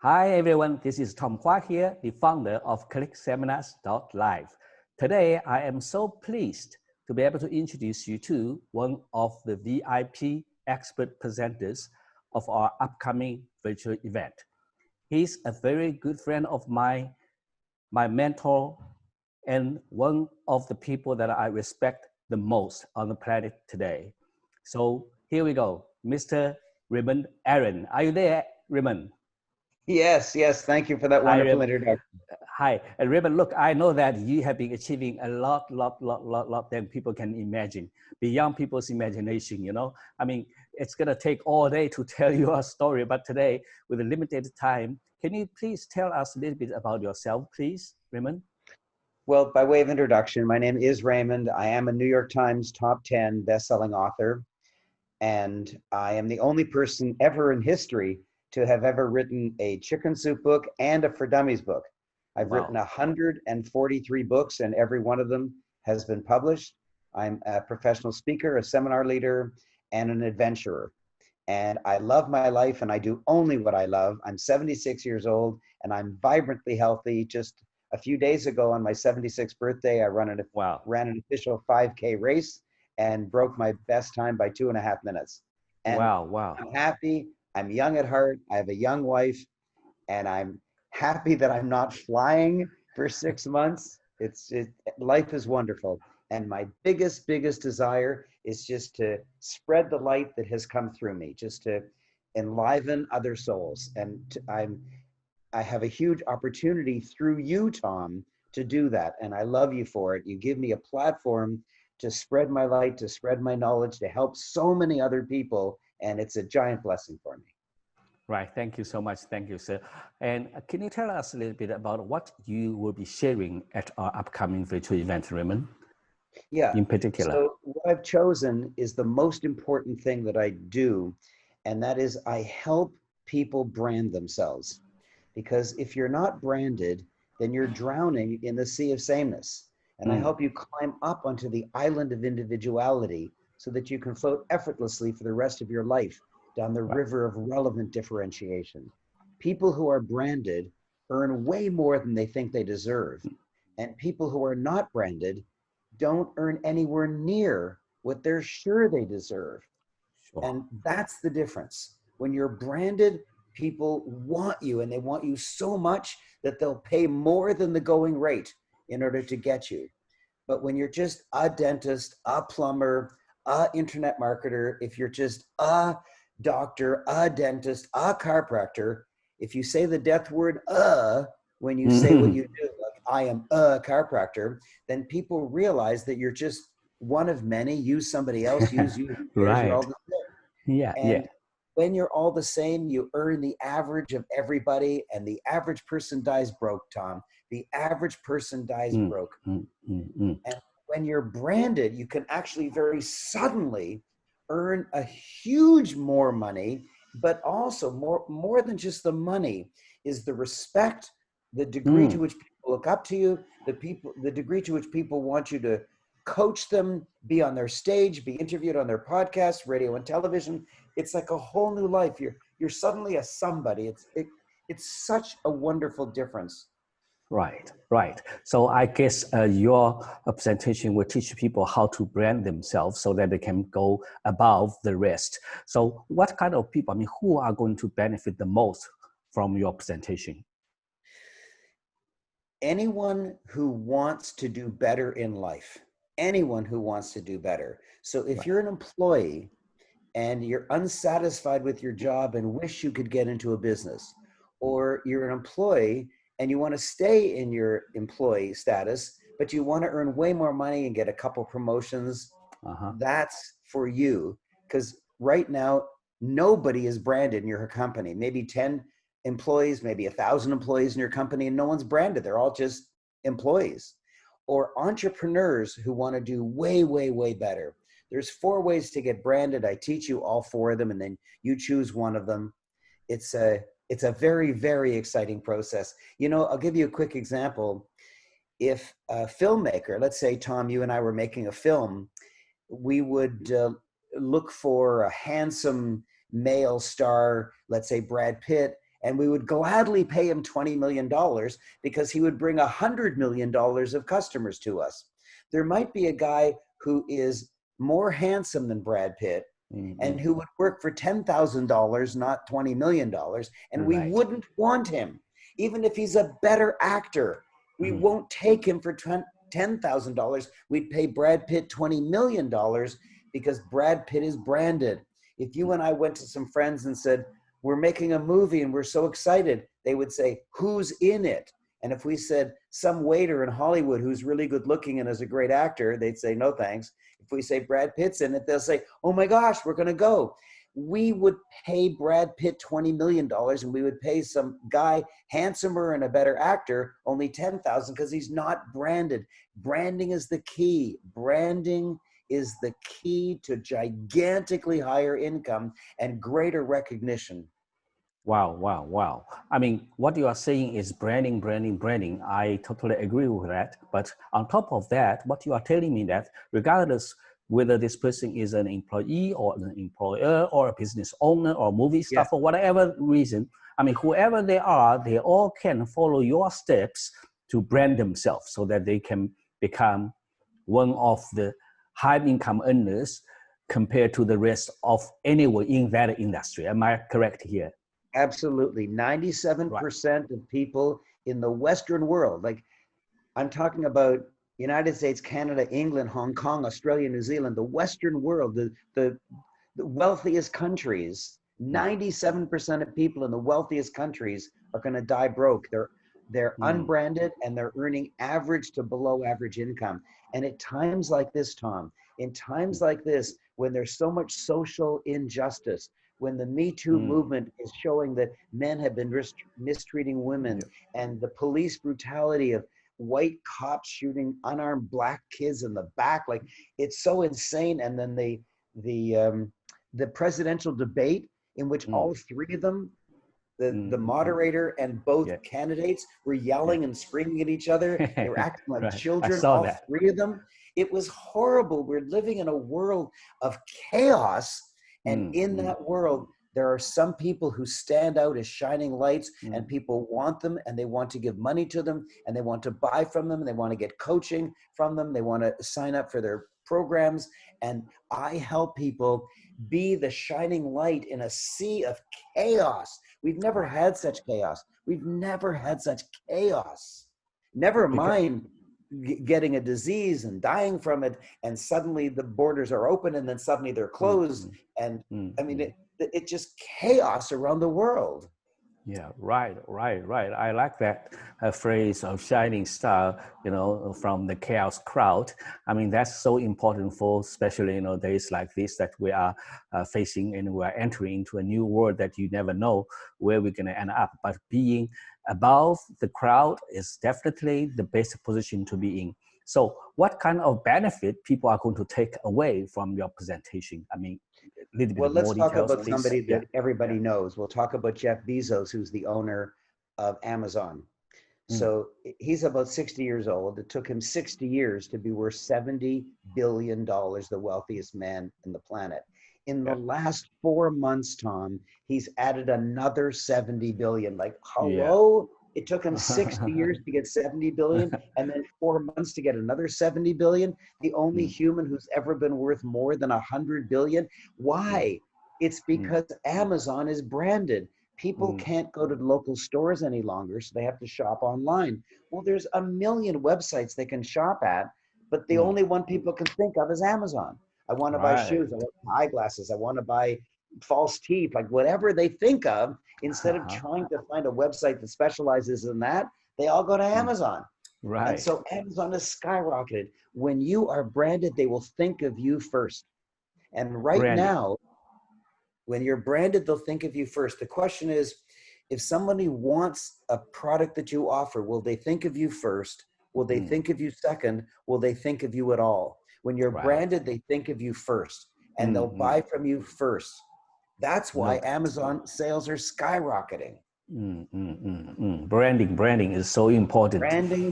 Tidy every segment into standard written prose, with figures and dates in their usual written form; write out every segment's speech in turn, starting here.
Hi everyone, this is Tom Hua here, the founder of ClickSeminars.live. Today, I am so pleased to be able to introduce you to one of the VIP expert presenters of our upcoming virtual event. He's a very good friend of mine, my mentor, and one of the people that I respect the most on the planet today. So here we go, Mr. Raymond Aaron. Are you there, Raymond? Yes. Thank you for that Hi, wonderful Raymond. introduction. Hi, and Raymond, look, I know that you have been achieving a lot than people can imagine, beyond people's imagination, you know? I mean, it's gonna take all day to tell your story, but today, with a limited time, can you please tell us a little bit about yourself, please, Raymond? Well, by way of introduction, my name is Raymond. I am a New York Times top 10 best-selling author, and I am the only person ever in history to have ever written a chicken soup book and a For Dummies book. I've written Wow. 143 books, and every one of them has been published. I'm a professional speaker, a seminar leader, and an adventurer. And I love my life, and I do only what I love. I'm 76 years old, and I'm vibrantly healthy. Just a few days ago on my 76th birthday, I ran Wow. an official 5K race and broke my best time by 2.5 minutes. And Wow. I'm happy. I'm young at heart. I have a young wife, and I'm happy that I'm not flying for 6 months. Life is wonderful. And my biggest desire is just to spread the light that has come through me, just to enliven other souls. And I have a huge opportunity through you, Tom, to do that. And I love you for it. You give me a platform to spread my light, to spread my knowledge, to help so many other people. And it's a giant blessing for me. Right, thank you so much. Thank you, sir. And can you tell us a little bit about what you will be sharing at our upcoming virtual event, Raymond? Yeah. In particular. So what I've chosen is the most important thing that I do, and that is I help people brand themselves. Because if you're not branded, then you're drowning in the sea of sameness. And I help you climb up onto the island of individuality so that you can float effortlessly for the rest of your life down the river of relevant differentiation. People who are branded earn way more than they think they deserve. And people who are not branded don't earn anywhere near what they're sure they deserve. Sure. And that's the difference. When you're branded, people want you, and they want you so much that they'll pay more than the going rate in order to get you. But when you're just a dentist, a plumber, a internet marketer, if you're just a doctor, a dentist, a chiropractor, if you say the death word when you say what you do, like I am a chiropractor, then people realize that you're just one of many. Use somebody else, use you, because you're all Right. the same. Yeah. And when you're all the same, you earn the average of everybody, and the average person dies broke, Tom. The average person dies broke. And when you're branded, you can actually very suddenly earn a huge more money, but also more than just the money is the respect, the degree to which people look up to you, the degree to which people want you to coach them, be on their stage, be interviewed on their podcast, radio and television. It's like a whole new life. You're suddenly a somebody. It's such a wonderful difference. Right. So I guess your presentation will teach people how to brand themselves so that they can go above the rest. So what kind of people, I mean, who are going to benefit the most from your presentation? Anyone who wants to do better in life. Anyone who wants to do better. So if you're an employee and you're unsatisfied with your job and wish you could get into a business, or you're an employee and you want to stay in your employee status, but you want to earn way more money and get a couple promotions, that's for you. Because right now, nobody is branded in your company. Maybe 10 employees, maybe 1,000 employees in your company, and no one's branded. They're all just employees. Or entrepreneurs who want to do way better. There's 4 ways to get branded. I teach you all 4 of them, and then you choose one of them. It's a very exciting process. You know, I'll give you a quick example. If a filmmaker, let's say, Tom, you and I were making a film, we would look for a handsome male star, let's say Brad Pitt, and we would gladly pay him $20 million because he would bring $100 million of customers to us. There might be a guy who is more handsome than Brad Pitt and who would work for $10,000, not $20 million, and we wouldn't want him. Even if he's a better actor, we won't take him for $10,000. We'd pay Brad Pitt $20 million because Brad Pitt is branded. If you and I went to some friends and said, we're making a movie and we're so excited, they would say, who's in it? And if we said some waiter in Hollywood who's really good looking and is a great actor, they'd say, no, thanks. If we say Brad Pitt's in it, they'll say, oh my gosh, we're going to go. We would pay Brad Pitt $20 million and we would pay some guy handsomer and a better actor only $10,000 because he's not branded. Branding is the key. Branding is the key to gigantically higher income and greater recognition. Wow, wow, wow. I mean, what you are saying is branding, branding, branding. I totally agree with that. But on top of that, what you are telling me that regardless whether this person is an employee or an employer or a business owner or movie star for whatever reason, I mean, whoever they are, they all can follow your steps to brand themselves so that they can become one of the high income earners compared to the rest of anyone in that industry. Am I correct here? Absolutely. 97% of people in the Western world, like I'm talking about United States, Canada, England, Hong Kong, Australia, New Zealand, the Western world, the wealthiest countries, 97% of people in the wealthiest countries are going to die broke. They're unbranded and they're earning average to below average income. And at times like this, Tom, in times like this, when there's so much social injustice, when the Me Too movement is showing that men have been mistreating women and the police brutality of white cops shooting unarmed black kids in the back, like it's so insane. And then the presidential debate in which all three of them, the moderator and both candidates were yelling and screaming at each other. They were acting like children, all three of them. It was horrible. We're living in a world of chaos. And in that world, there are some people who stand out as shining lights and people want them and they want to give money to them and they want to buy from them and they want to get coaching from them. They want to sign up for their programs. And I help people be the shining light in a sea of chaos. We've never had such chaos. We've never had such chaos. Never mind getting a disease and dying from it, and suddenly the borders are open and then suddenly they're closed. And I mean, it just chaos around the world. Yeah, right. I like that phrase of shining star, you know, from the chaos crowd. I mean, that's so important for especially, you know, days like this that we are facing, and we are entering into a new world that you never know where we're going to end up. But being above the crowd is definitely the best position to be in. So what kind of benefit people are going to take away from your presentation? I mean, a little bit more details. Well, let's talk about somebody that everybody knows. We'll talk about Jeff Bezos, who's the owner of Amazon. So he's about 60 years old. It took him 60 years to be worth $70 billion, the wealthiest man in the planet. In the last 4 months, Tom, he's added another 70 billion. Like, hello? It took him 60 years to get 70 billion and then 4 months to get another 70 billion. The only human who's ever been worth more than 100 billion. Why? It's because Amazon is branded. People can't go to the local stores any longer, so they have to shop online. Well, there's a million websites they can shop at, but the only one people can think of is Amazon. I want to buy shoes, I want to buy eyeglasses, I want to buy false teeth, like whatever they think of, instead of trying to find a website that specializes in that, they all go to Amazon. Right. And so Amazon has skyrocketed. When you are branded, they will think of you first. And right now, when you're branded, they'll think of you first. The question is, if somebody wants a product that you offer, will they think of you first? Will they think of you second? Will they think of you at all? When you're branded, they think of you first, and they'll buy from you first. That's why Amazon sales are skyrocketing. Branding is so important.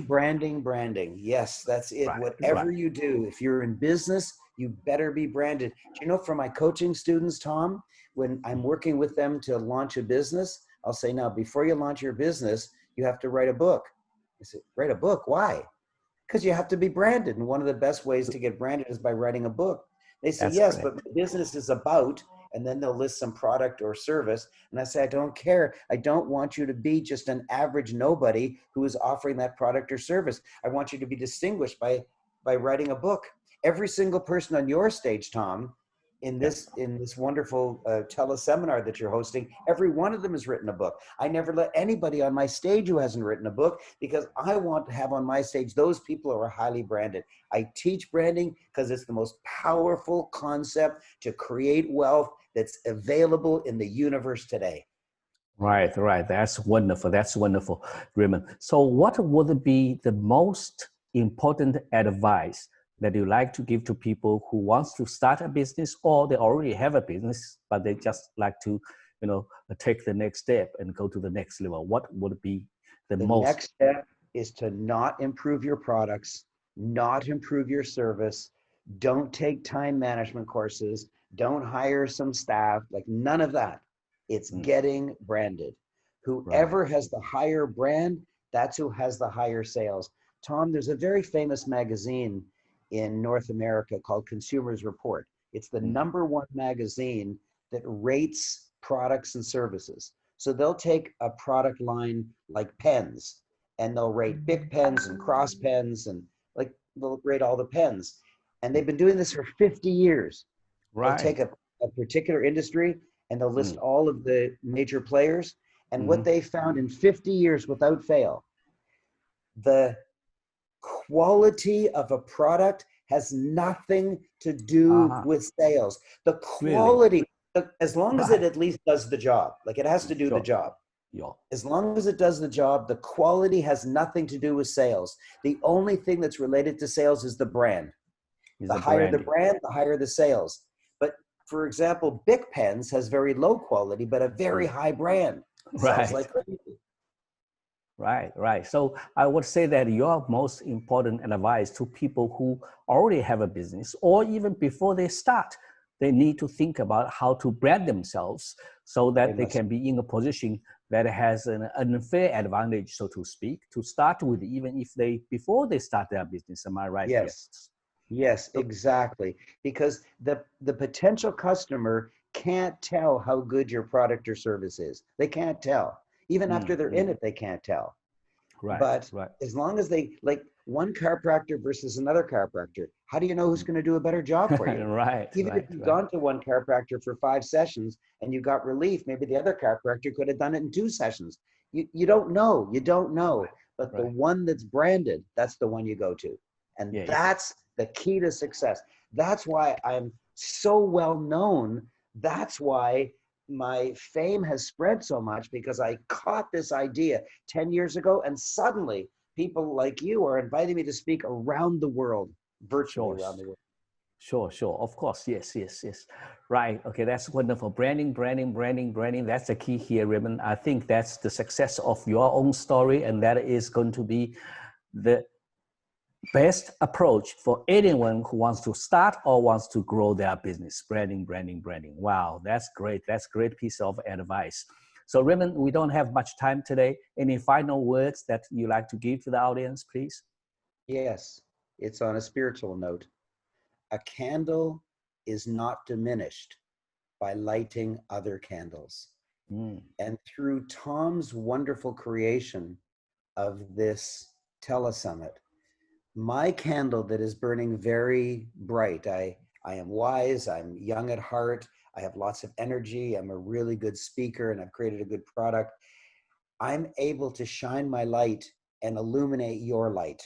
Branding. Yes, that's it. Whatever you do, if you're in business, you better be branded. Do you know, for my coaching students, Tom, when I'm working with them to launch a business, I'll say, now, before you launch your business, you have to write a book. I say, write a book? Why? Because you have to be branded. And one of the best ways to get branded is by writing a book. They say, That's yes, great. but my business is about, and then they'll list some product or service. And I say, I don't care. I don't want you to be just an average nobody who is offering that product or service. I want you to be distinguished by writing a book. Every single person on your stage, Tom, in this wonderful teleseminar that you're hosting, every one of them has written a book. I never let anybody on my stage who hasn't written a book, because I want to have on my stage those people who are highly branded. I teach branding because it's the most powerful concept to create wealth that's available in the universe today. Right, right. That's wonderful. That's wonderful, Raymond. So what would be the most important advice that you like to give to people who wants to start a business, or they already have a business, but they just like to, take the next step and go to the next level? What would be the The most? next step is to not improve your products, not improve your service. Don't take time management courses. Don't hire some staff, like none of that. It's getting branded. Right. Whoever has the higher brand, that's who has the higher sales. Tom, there's a very famous magazine in North America called Consumers Report. It's the #1 magazine that rates products and services. So they'll take a product line like pens, and they'll rate Bic pens and Cross pens, and like they'll rate all the pens. And they've been doing this for 50 years. They'll take Right. a particular industry and they'll list all of the major players. And what they found in 50 years without fail, the quality of a product has nothing to do Uh-huh. with sales. The Really? quality, as long as it Right. at least does the job, like it has to do the Sure. job. Yeah. As long as it does the job, the quality has nothing to do with sales. The only thing that's related to sales is the brand. Is The a higher the branding. brand, the higher the sales. But for example, Bic pens has very low quality, but a very high brand. Sells Right. like crazy. Right, right. So I would say that your most important advice to people who already have a business, or even before they start, they need to think about how to brand themselves so They that they must. can be in a position that has an unfair advantage, so to speak, to start with, even if they, before they start their business. Am I right here? Yes. Yes, So, exactly. Because the potential customer can't tell how good your product or service is. They can't tell. Even after they're in it, they can't tell. right, But right. as long as they, like one chiropractor versus another chiropractor, how do you know who's going to do a better job for you? Right, Even if right, you've right, gone to one chiropractor for 5 sessions and you got relief, maybe the other chiropractor could have done it in 2 sessions. You don't know. You don't know. right, But the right. one that's branded, that's the one you go to. And Yeah, if, that's the key to success. That's why I'm so well known. That's why my fame has spread so much, because I caught this idea 10 years ago, and suddenly people like you are inviting me to speak around the world, virtually sure. around the world. Sure, sure. Of course. Yes, yes, yes. Right. Okay, that's wonderful. Branding, branding, branding, branding. That's the key here, Raymond. I think that's the success of your own story, and that is going to be the best approach for anyone who wants to start or wants to grow their business. Branding, branding, branding. Wow, that's great. That's a great piece of advice. So, Raymond, we don't have much time today. Any final words that you like to give to the audience, please? Yes, it's on a spiritual note. A candle is not diminished by lighting other candles. Mm, And through Tom's wonderful creation of this telesummit, my candle that is burning very bright, I am wise, I'm young at heart, I have lots of energy, I'm a really good speaker, and I've created a good product. I'm able to shine my light and illuminate your light.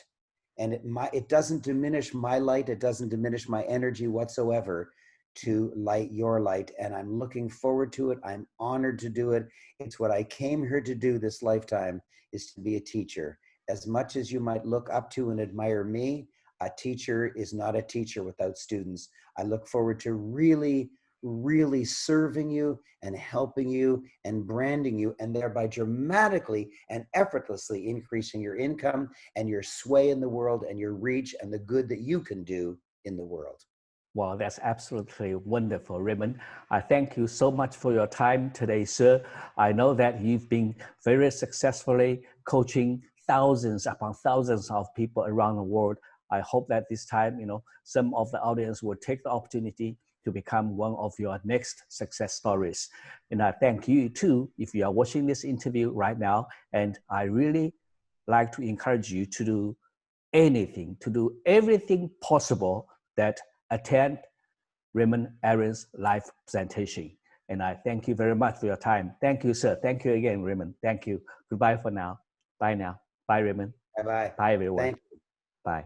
And it doesn't diminish my light, it doesn't diminish my energy whatsoever to light your light. And I'm looking forward to it. I'm honored to do it. It's what I came here to do this lifetime, is to be a teacher. As much as you might look up to and admire me, a teacher is not a teacher without students. I look forward to really serving you and helping you and branding you, and thereby dramatically and effortlessly increasing your income and your sway in the world and your reach and the good that you can do in the world. Well, that's absolutely wonderful, Raymond. I thank you so much for your time today, sir. I know that you've been very successfully coaching thousands upon thousands of people around the world. I hope that this time, some of the audience will take the opportunity to become one of your next success stories. And I thank you too, if you are watching this interview right now. And I really like to encourage you to do anything, to do everything possible that attend Raymond Aaron's live presentation. And I thank you very much for your time. Thank you, sir. Thank you again, Raymond. Thank you. Goodbye for now. Bye now. Bye, Raymond. Bye-bye. Bye, everyone. Thank you. Bye.